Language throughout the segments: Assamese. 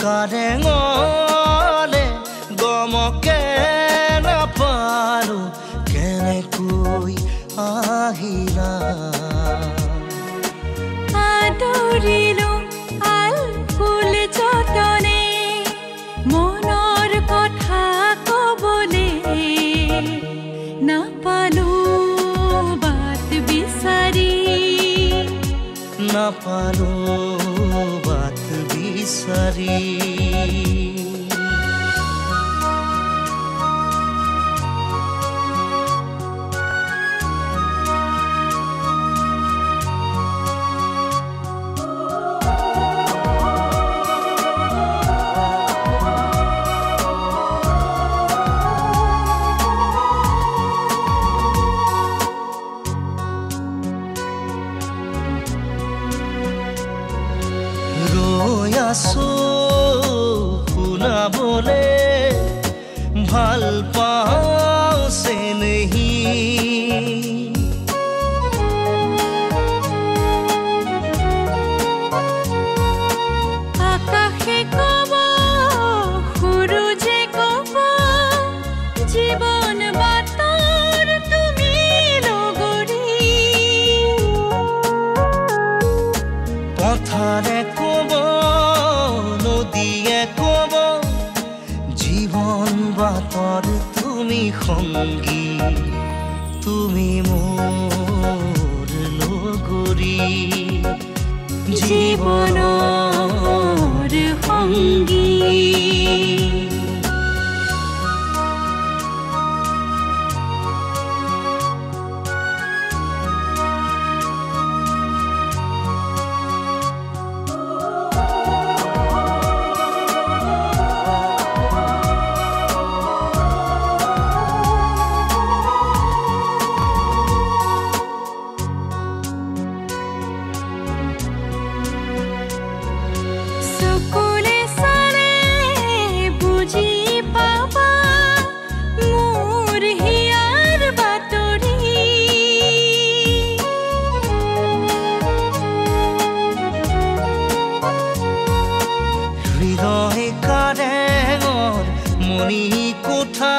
কাৰেঙলে গমকে নাপালো কেনেকৈ আহিলা আদৰিলো আল ফুল যতনে মনৰ কথা কবলে নাপালো বাট বিচাৰি নাপালো বাট বিচাৰি শুনাবলে ভাল পাওঁ সে নেহি আকাশে কব সূৰুজে কব জীৱন বাটৰ তুমি লগৰী পথাৰে কব নদীয়ে কব জীৱন বাটৰ তুমি সংগী তুমি মোৰ লগৰী জীৱনৰ সংগী কোঠা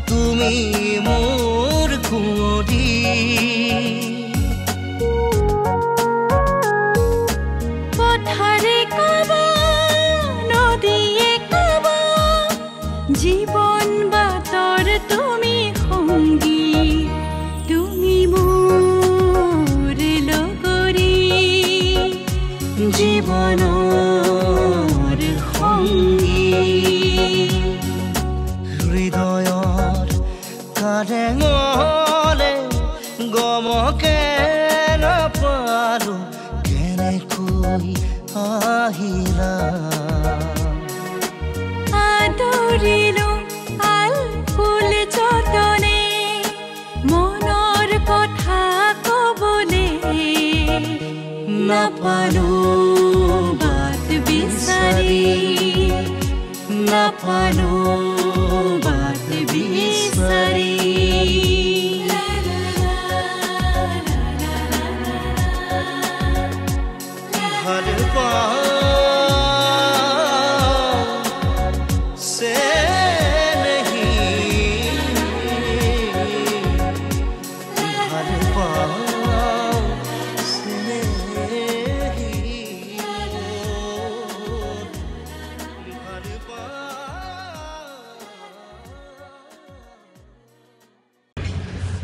তুমি মোৰ কুঁৱৰী পথাৰে কব নদীয়ে কব জীৱন বাটৰ তুমি সংগী তুমি মোৰ লগৰী জীৱনৰ সংগী হৃদয়ৰ কাৰেঙলে গমকে নাপালো কেনেকৈ আহিলা আদৰিলো আল ফুল যতনে মনৰ কথা কবলে নাপালো বাট বিচাৰি নাপালো বাট বিচাৰি ভাল পাওঁ সে নেহি ভাল পাওঁ সে নেহি ভাল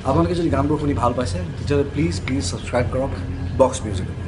আপোনালোকে যদি গানবোৰ শুনি ভাল পাইছে তেতিয়াহ'লে প্লিজ ছাবস্ক্ৰাইব কৰক বক্স মিউজিক।